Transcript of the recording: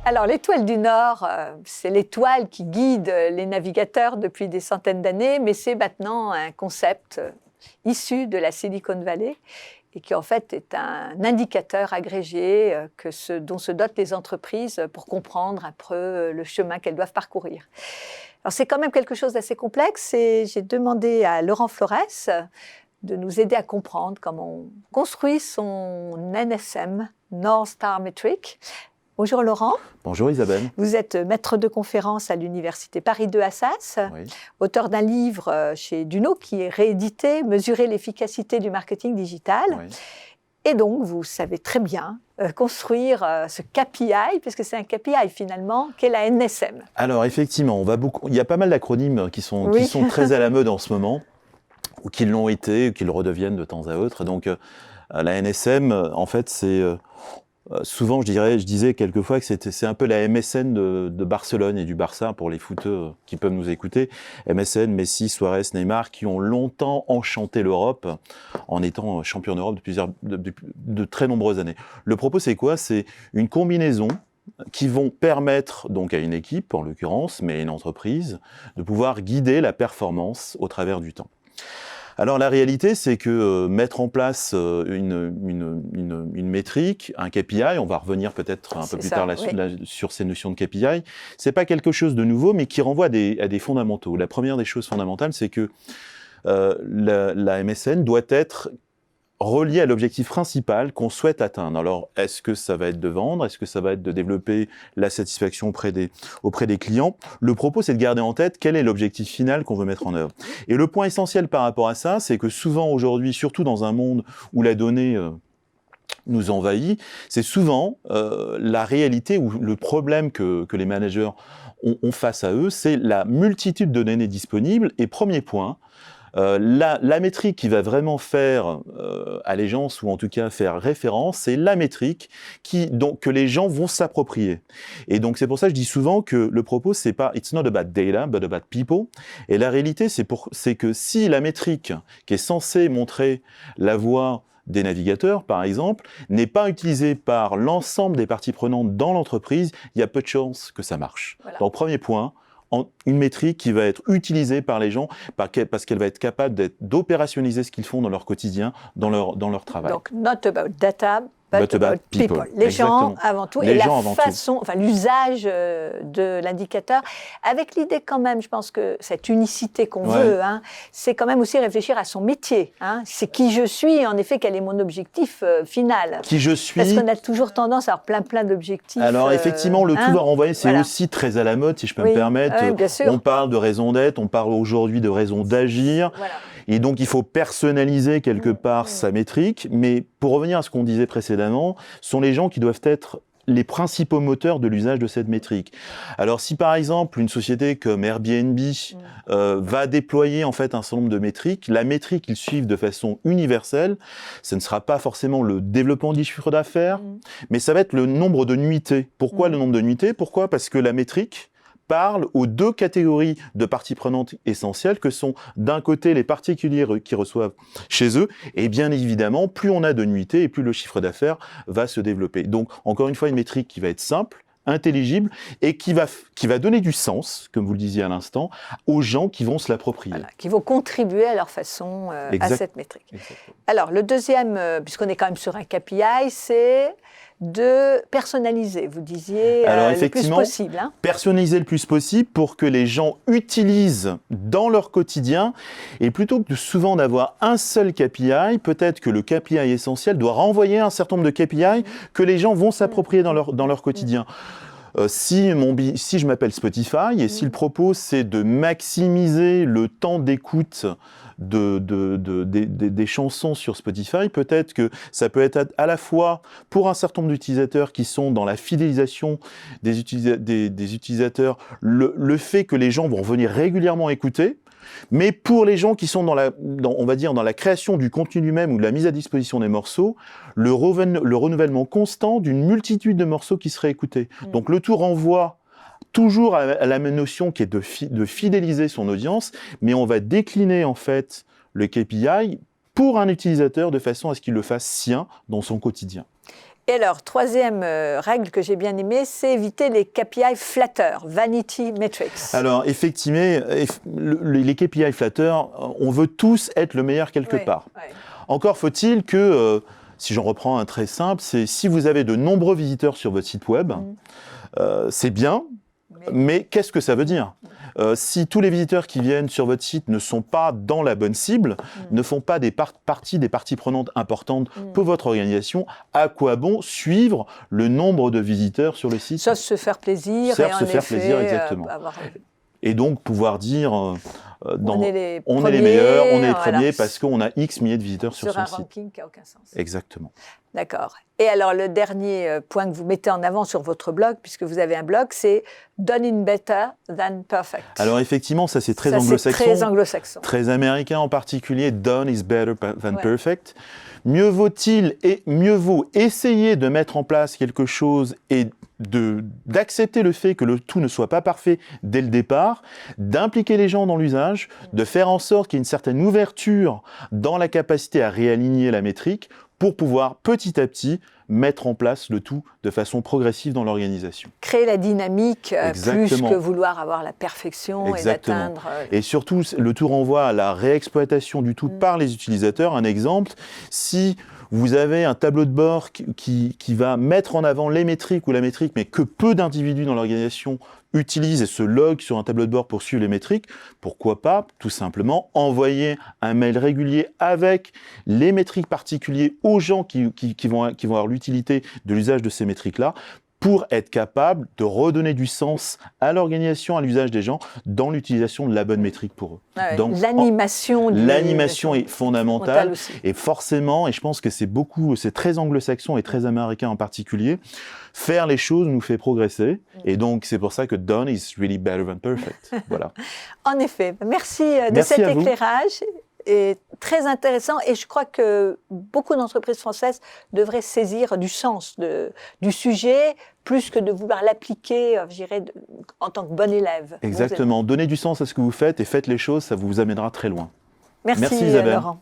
Alors, l'étoile du Nord, c'est l'étoile qui guide les navigateurs depuis des centaines d'années, mais c'est maintenant un concept issu de la Silicon Valley et qui en fait est un indicateur agrégé dont se dotent les entreprises pour comprendre un peu le chemin qu'elles doivent parcourir. Alors, c'est quand même quelque chose d'assez complexe et j'ai demandé à Laurent Flores de nous aider à comprendre comment on construit son NSM, North Star Metric. Bonjour Laurent. Bonjour Isabelle. Vous êtes maître de conférence à l'Université Paris 2 Assas, Oui. auteur d'un livre chez Duno qui est réédité, Mesurer l'efficacité du marketing digital. Oui. Et donc, vous savez très bien construire ce KPI, puisque c'est un KPI finalement, qu'est la NSM. Alors effectivement, il y a pas mal d'acronymes qui sont très à la mode en ce moment, ou qui l'ont été, ou qui le redeviennent de temps à autre. Donc la NSM, en fait, c'est... souvent, je disais quelquefois que c'est un peu la MSN de Barcelone et du Barça pour les footeux qui peuvent nous écouter. MSN, Messi, Suarez, Neymar, qui ont longtemps enchanté l'Europe en étant champions d'Europe de très nombreuses années. Le propos, c'est quoi? C'est une combinaison qui vont permettre donc à une équipe, en l'occurrence, mais à une entreprise, de pouvoir guider la performance au travers du temps. Alors la réalité, c'est que mettre en place une métrique, un KPI, on va revenir peut-être un peu plus tard sur ces notions de KPI, c'est pas quelque chose de nouveau, mais qui renvoie à des fondamentaux. La première des choses fondamentales, c'est que la MSN doit être relié à l'objectif principal qu'on souhaite atteindre. Alors, est-ce que ça va être de vendre? Est-ce que ça va être de développer la satisfaction auprès des clients? Le propos, c'est de garder en tête quel est l'objectif final qu'on veut mettre en œuvre. Et le point essentiel par rapport à ça, c'est que souvent aujourd'hui, surtout dans un monde où la donnée nous envahit, c'est souvent la réalité ou le problème que les managers ont face à eux, c'est la multitude de données disponibles. Et premier point, la métrique qui va vraiment faire allégeance ou en tout cas faire référence, c'est la métrique que les gens vont s'approprier. Et donc c'est pour ça que je dis souvent que le propos c'est pas it's not about data but about people. Et la réalité c'est que si la métrique qui est censée montrer la voie des navigateurs, par exemple, n'est pas utilisée par l'ensemble des parties prenantes dans l'entreprise, il y a peu de chances que ça marche. Voilà. Donc premier point, une métrique qui va être utilisée par les gens parce qu'elle va être capable d'opérationnaliser ce qu'ils font dans leur quotidien, dans leur travail. Donc, not about data, but about people. Les Exactement. Gens avant tout, et la façon, enfin l'usage de l'indicateur, avec l'idée quand même, je pense que cette unicité qu'on veut, hein, c'est quand même aussi réfléchir à son métier. Hein. C'est qui je suis, en effet, quel est mon objectif final. Qui je suis. Parce qu'on a toujours tendance à avoir plein d'objectifs. Alors effectivement, le tout va renvoyer, c'est aussi très à la mode, si je peux me permettre. On parle de raison d'être, on parle aujourd'hui de raison d'agir. Voilà. Et donc, il faut personnaliser quelque part sa métrique. Mais pour revenir à ce qu'on disait précédemment, ce sont les gens qui doivent être les principaux moteurs de l'usage de cette métrique. Alors, si par exemple, une société comme Airbnb va déployer en fait un certain nombre de métriques, la métrique qu'ils suivent de façon universelle, ce ne sera pas forcément le développement du chiffre d'affaires, mais ça va être le nombre de nuitées. Pourquoi le nombre de nuitées? Pourquoi? Parce que la métrique parle aux deux catégories de parties prenantes essentielles que sont d'un côté les particuliers qui reçoivent chez eux et bien évidemment plus on a de nuitées et plus le chiffre d'affaires va se développer. Donc encore une fois une métrique qui va être simple, intelligible et qui va donner du sens, comme vous le disiez à l'instant, aux gens qui vont se l'approprier. Voilà, qui vont contribuer à leur façon à cette métrique. Exactement. Alors le deuxième, puisqu'on est quand même sur un KPI, c'est de personnaliser, vous disiez, le plus possible. Hein. Personnaliser le plus possible pour que les gens utilisent dans leur quotidien et plutôt que souvent d'avoir un seul KPI, peut-être que le KPI essentiel doit renvoyer un certain nombre de KPI que les gens vont s'approprier dans leur quotidien. Si je m'appelle Spotify et si le propos c'est de maximiser le temps d'écoute des chansons sur Spotify, peut-être que ça peut être à la fois pour un certain nombre d'utilisateurs qui sont dans la fidélisation des utilisateurs, le fait que les gens vont venir régulièrement écouter, mais pour les gens qui sont dans la création du contenu lui-même ou de la mise à disposition des morceaux, le renouvellement constant d'une multitude de morceaux qui seraient écoutés. Donc le tout renvoie toujours à la même notion qui est de fidéliser son audience, mais on va décliner en fait le KPI pour un utilisateur de façon à ce qu'il le fasse sien dans son quotidien. Et alors, troisième règle que j'ai bien aimée, c'est éviter les KPI flatteurs, vanity metrics. Alors, effectivement, les KPI flatteurs, on veut tous être le meilleur quelque part. Oui. Encore faut-il que, si j'en reprends un très simple, c'est si vous avez de nombreux visiteurs sur votre site web, c'est bien, mais qu'est-ce que ça veut dire ? Si tous les visiteurs qui viennent sur votre site ne sont pas dans la bonne cible, ne font pas des parties prenantes importantes pour votre organisation, à quoi bon suivre le nombre de visiteurs sur le site ? Sauf se faire plaisir. Exactement. Et donc pouvoir dire, on est les meilleurs, on est les premiers parce qu'on a X milliers de visiteurs sur son site. Sur un ranking qui n'a aucun sens. Exactement. D'accord. Et alors, le dernier point que vous mettez en avant sur votre blog, puisque vous avez un blog, c'est « Done in better than perfect ». Alors effectivement, ça c'est très anglo-saxon. Très anglo-saxon. Très américain en particulier, « Done is better than perfect ». Mieux vaut essayer de mettre en place quelque chose et d'accepter le fait que le tout ne soit pas parfait dès le départ, d'impliquer les gens dans l'usage, de faire en sorte qu'il y ait une certaine ouverture dans la capacité à réaligner la métrique pour pouvoir petit à petit mettre en place le tout de façon progressive dans l'organisation. Créer la dynamique plus que vouloir avoir la perfection et d'atteindre... Et surtout, le tout renvoie à la réexploitation du tout par les utilisateurs. Un exemple, si vous avez un tableau de bord qui va mettre en avant les métriques ou la métrique, mais que peu d'individus dans l'organisation utilisent et se loguent sur un tableau de bord pour suivre les métriques, pourquoi pas, tout simplement, envoyer un mail régulier avec les métriques particulières aux gens qui vont avoir l'utilité de l'usage de ces métriques-là, pour être capable de redonner du sens à l'organisation, à l'usage des gens, dans l'utilisation de la bonne métrique pour eux. Ah ouais, donc, l'animation est fondamentale, et forcément, et je pense que c'est très anglo-saxon et très américain en particulier, faire les choses nous fait progresser, et donc c'est pour ça que done is really better than perfect. Voilà. En effet, merci de cet éclairage. Est très intéressant et je crois que beaucoup d'entreprises françaises devraient saisir du sens du sujet plus que de vouloir l'appliquer, je dirais, en tant que bon élève. Exactement. Donnez du sens à ce que vous faites et faites les choses, ça vous amènera très loin. Merci Isabelle. Laurent.